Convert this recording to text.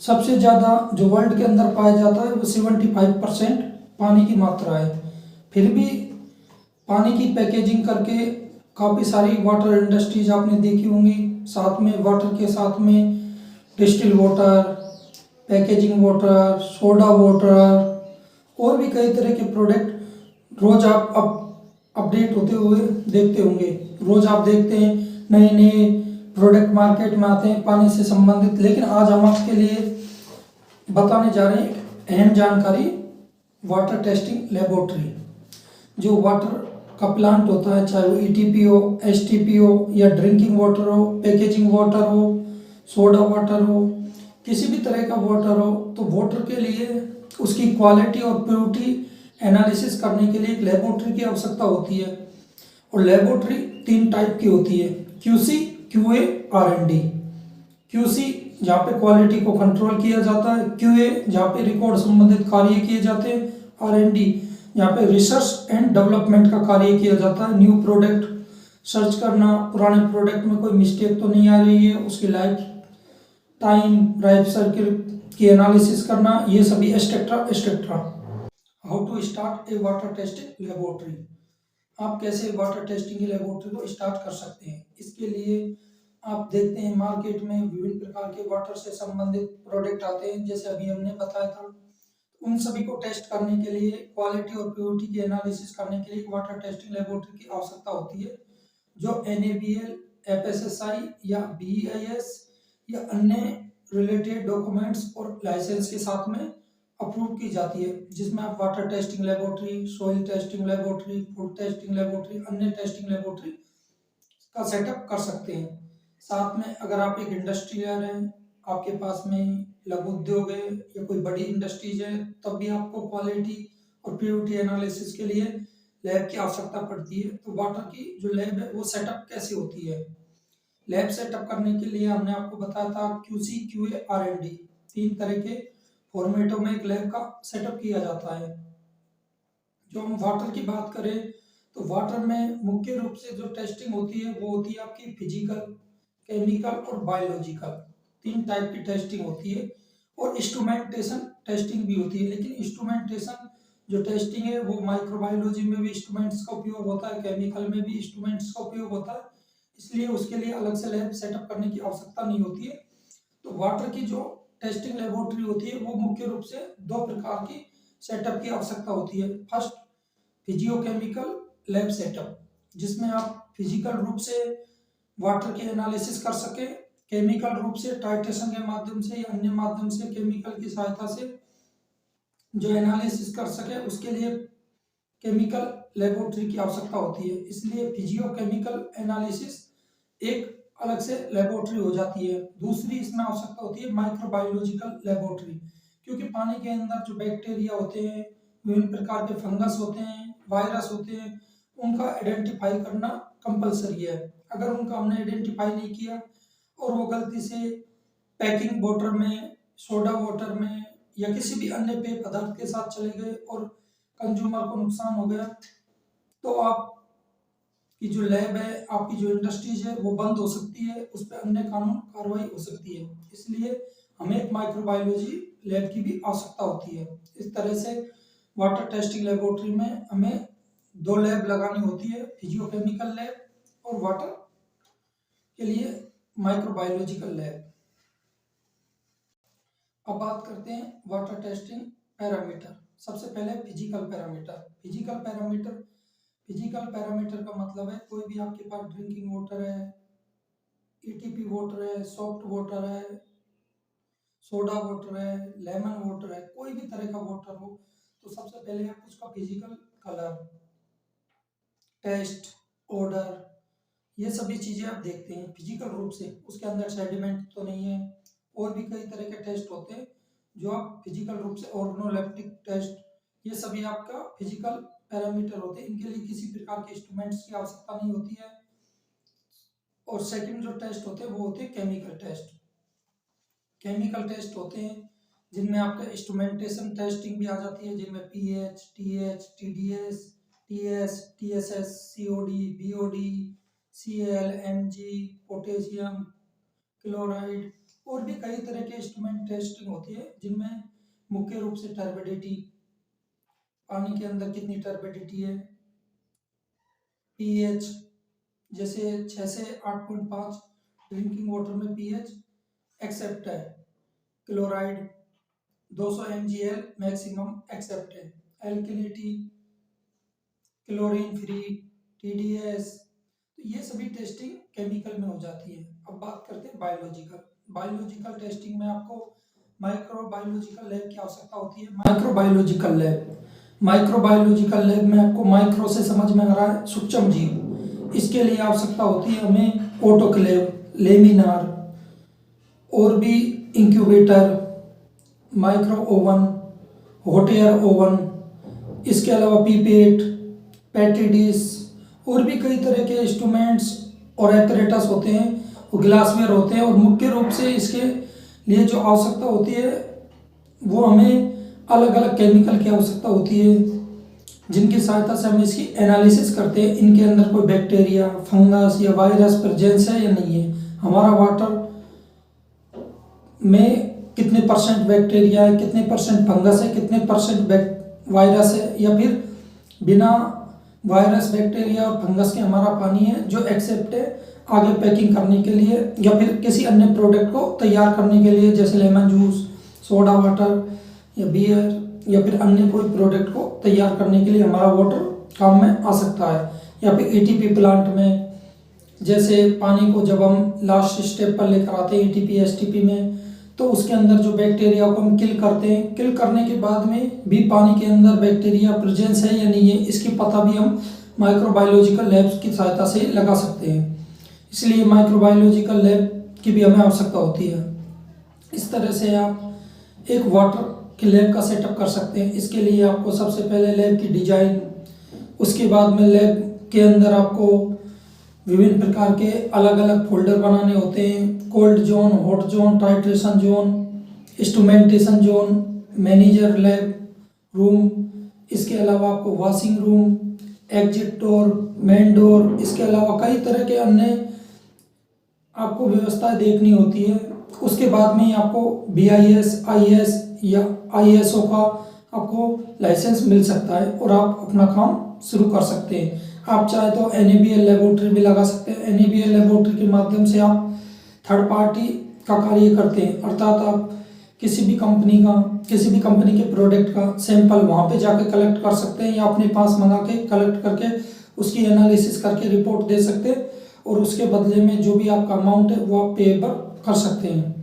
सबसे ज़्यादा जो वर्ल्ड के अंदर पाया जाता है वो 75% पानी की मात्रा है। फिर भी पानी की पैकेजिंग करके काफ़ी सारी वाटर इंडस्ट्रीज आपने देखी होंगी, साथ में वाटर के साथ में distil water, packaging water, soda water और भी कई तरह के प्रोडक्ट रोज़ आप अपडेट होते हुए देखते होंगे। रोज़ आप देखते हैं नए नए प्रोडक्ट मार्केट में आते हैं पानी से संबंधित। लेकिन आज हम आपके लिए बताने जा रहे हैं एक अहम जानकारी, वाटर टेस्टिंग लेबोरेटरी। जो वाटर का प्लांट होता है, चाहे वो ईटीपी हो, एसटीपी हो या ड्रिंकिंग वाटर हो, पैकेजिंग वाटर हो, सोडा वाटर हो, किसी भी तरह का वाटर हो, तो वाटर के लिए उसकी क्वालिटी और प्योरिटी एनालिसिस करने के लिए एक लेबोरेटरी की आवश्यकता होती है। और लेबोरेटरी 3 टाइप की होती है, क्यूसी, क्यूए, आरएनडी। क्यूसी जहाँ पे क्वालिटी को कंट्रोल किया जाता है, क्यूए जहाँ पे रिकॉर्ड संबंधित कार्य किए जाते हैं, आरएनडी जहाँ पे रिसर्च एंड डेवलपमेंट का कार्य किया जाता है। न्यू प्रोडक्ट सर्च करना, पुराने प्रोडक्ट में कोई मिस्टेक तो नहीं आ रही है, उसकी लाइफ टाइम, लाइफ सर्किल की एनालिसिस करना, ये सभी etcetera etcetera. How to start a water testing laboratory. आप कैसे वाटर टेस्टिंग की लेबोरेटरी को स्टार्ट कर सकते हैं। इसके लिए आप देखते हैं मार्केट में विभिन्न प्रकार के वाटर से संबंधित प्रोडक्ट आते हैं, जैसे अभी हमने बताया था। उन सभी को टेस्ट करने के लिए, क्वालिटी और प्योरिटी की एनालिसिस करने के लिए वाटर टेस्टिंग लेबोरेटरी की आवश्यकता होती है, जो NABL, FSSI या BIS या अन्य रिलेटेड डॉक्यूमेंट्स और लाइसेंस के साथ में अप्रूव की जाती है, जिसमें आप water testing laboratory, soil testing laboratory, food testing laboratory, अन्य टेस्टिंग लेबोरेटरी का सेटअप कर सकते हैं। साथ में अगर आप एक इंडस्ट्रियल हैं, आपके पास में लघु उद्योग है या कोई बड़ी इंडस्ट्रीज है, तब भी आपको क्वालिटी और प्योरिटी एनालिसिस के लिए लैब की आवश्यकता पड़ती है। तो वाटर की जो लैब है वो सेटअप कैसे होती है। लैब सेटअप करने के लिए हमने आपको बताया था क्यूसी, क्यूए, आरएनडी, 3 तरह के फॉर्मेटों में एक लैब का सेटअप किया जाता है। जो हम वाटर की बात करें तो वाटर में मुख्य रूप से जो टेस्टिंग होती है वो होती है आपकी फिजिकल, केमिकल और बायोलॉजिकल, 3 टाइप की टेस्टिंग होती है। और इंस्ट्रूमेंटेशन टेस्टिंग भी होती है। लेकिन इंस्ट्रूमेंटेशन जो टेस्टिंग है वो माइक्रोबायोलॉजी में भी इंस्ट्रूमेंट्स का उपयोग होता है, केमिकल में भी इंस्ट्रूमेंट्स का उपयोग होता है, इसलिए उसके लिए अलग से लैब सेटअप करने की आवश्यकता नहीं होती है। तो वाटर की जो टेस्टिंग लेबोरेटरी होती है वो मुख्य रूप से 2 प्रकार की सेटअप की आवश्यकता होती है। फर्स्ट, फिजियोकेमिकल लैब सेटअप, जिसमें आप फिजिकल रूप से वाटर की एनालिसिस कर सके, केमिकल रूप से टाइट्रेशन के माध्यम से या अन्य माध्यम से केमिकल की सहायता से जो एनालिसिस कर सके, उसके लिए केमिकल लेबोरेटरी की आवश्यकता होती है। इसलिए फिजियोकेमिकल एनालिसिस एक अलग से लेबोरेटरी हो जाती है। दूसरी इसमें आवश्यकता होती है माइक्रोबायोलॉजिकल लेबोरेटरी, क्योंकि पानी के अंदर जो बैक्टीरिया होते हैं, विभिन्न प्रकार के फंगस होते हैं, वायरस होते हैं, उनका आइडेंटिफाई करना कंपलसरी है। अगर उनका हमने आइडेंटिफाई नहीं किया और वो गलती से पैकिंग वाटर में, सोडा वाटर में या किसी भी अन्य पेय पदार्थ के साथ चले गए और कंज्यूमर को नुकसान हो गया, तो आप की जो लैब है, आपकी जो इंडस्ट्रीज है वो बंद हो सकती है, उस पर अन्य कानून कार्रवाई हो सकती है। इसलिए हमें एक माइक्रोबायोलॉजी लैब की भी आवश्यकता होती है। इस तरह से वाटर टेस्टिंग लेबोरेटरी में हमें 2 लैब लगानी होती है, फिजियोकेमिकल लैब और वाटर के लिए माइक्रोबायोलॉजिकल लैब। अब बात करते हैं वाटर टेस्टिंग पैरामीटर। सबसे पहले फिजिकल पैरामीटर। फिजिकल पैरामीटर का मतलब है कोई भी आपके पास ड्रिंकिंग वाटर है, ईटीपी वाटर है, सॉफ्ट वाटर है, सोडा वाटर है, लेमन वाटर है, कोई भी तरह का वाटर हो, तो सबसे पहले आप उसका फिजिकल कलर, टेस्ट, ऑर्डर, ये सभी चीजें आप देखते हैं फिजिकल रूप से, उसके अंदर सेडिमेंट तो नहीं है। और भी कई तरह के टेस्ट होते हैं जो आप फिजिकल रूप से, ऑर्गेनोलेप्टिक टेस्ट, ये सभी आपका फिजिकल पैरामीटर होते हैं। इनके लिए किसी प्रकार के इंस्ट्रूमेंट्स की आवश्यकता नहीं होती है। और सेकंड जो टेस्ट होते हैं वो होते हैं केमिकल टेस्ट। केमिकल टेस्ट होते हैं जिनमें आपका इंस्ट्रूमेंटेशन टेस्टिंग भी आ जाती है, जिनमें pH, TH, TDS, TS, TSS, COD, BOD, CL, MG, potassium chloride, और भी कई तरह के इंस्ट्रूमेंट टेस्टिंग होती है, जिनमें मुख्य रूप से टर्बिडिटी, पानी के अंदर कितनी टर्बिडिटी है, पीएच, जैसे 6 से 8.5 ड्रिंकिंग वाटर में पीएच एक्सेप्ट है, क्लोराइड 200 mgl मैक्सिमम एक्सेप्ट है, एल्कलिनिटी, क्लोरीन फ्री, टीडीएस। तो ये सभी टेस्टिंग केमिकल में हो जाती है। अब बात करते हैं बायोलॉजिकल। बायोलॉजिकल टेस्टिंग में आपको माइक्रोबायोलॉजिकल लैब की आवश्यकता होती है। माइक्रोबायोलॉजिकल लैब में आपको माइक्रो से समझ में आ रहा है सूक्ष्म जीव, इसके लिए आवश्यकता होती है हमें ऑटोक्लेव, लेमिनार, और भी incubator, micro oven, hot air oven, इसके अलावा पीपेट, पैटिडिस, और भी कई तरह के इंस्ट्रूमेंट्स और एपरेटस होते हैं, वो ग्लासवेयर होते हैं। और मुख्य रूप से इसके लिए जो आवश्यकता होती है वो हमें अलग अलग केमिकल की आवश्यकता होती है, जिनकी सहायता से हम इसकी एनालिसिस करते हैं, इनके अंदर कोई बैक्टीरिया, फंगस या वायरस प्रेजेंस है या नहीं है, हमारा वाटर में कितने परसेंट बैक्टीरिया है, कितने परसेंट फंगस है, कितने परसेंट वायरस है, या फिर बिना वायरस, बैक्टीरिया और फंगस के हमारा पानी है जो एक्सेप्ट है आगे पैकिंग करने के लिए, या फिर किसी अन्य प्रोडक्ट को तैयार करने के लिए, जैसे लेमन जूस, सोडा वाटर या बियर, या फिर अन्य कोई प्रोडक्ट को तैयार करने के लिए हमारा वाटर काम में आ सकता है। या फिर एटीपी प्लांट में, जैसे पानी को जब हम लास्ट स्टेप पर लेकर आते हैं एटीपी एसटीपी में, तो उसके अंदर जो बैक्टीरिया को हम किल करते हैं, किल करने के बाद में भी पानी के अंदर बैक्टीरिया प्रेजेंस है या नहीं है, इसकी पता भी हम माइक्रोबायोलॉजिकल लैब्स की सहायता से लगा सकते हैं। इसलिए माइक्रोबायोलॉजिकल लैब की भी हमें आवश्यकता होती है। इस तरह से आप एक वाटर के लैब का सेटअप कर सकते हैं। इसके लिए आपको सबसे पहले लैब की डिजाइन, उसके बाद में लैब के अंदर आपको विभिन्न प्रकार के अलग अलग फोल्डर बनाने होते हैं, cold zone, hot zone, titration zone, instrumentation zone, manager lab room, इसके अलावा आपको washing room, exit door, main door, इसके अलावा कई तरह के अन्य आपको व्यवस्थाएं देखनी होती है। उसके बाद में ही आपको BIS, IS या ISO का आपको लाइसेंस मिल सकता है और आप अपना काम शुरू कर सकते हैं। आप चाहे तो NABL लेबोरेटरी भी लगा सकते हैं। NABL लेबोरेटरी के माध्यम से आप थर्ड पार्टी का कार्य करते हैं, अर्थात आप किसी भी कंपनी के प्रोडक्ट का सैंपल वहाँ पे जाके कलेक्ट कर सकते हैं, या अपने पास मंगा के कलेक्ट करके उसकी एनालिसिस करके रिपोर्ट दे सकते हैं, और उसके बदले में जो भी आपका अमाउंट है वो आप पेबल कर सकते हैं।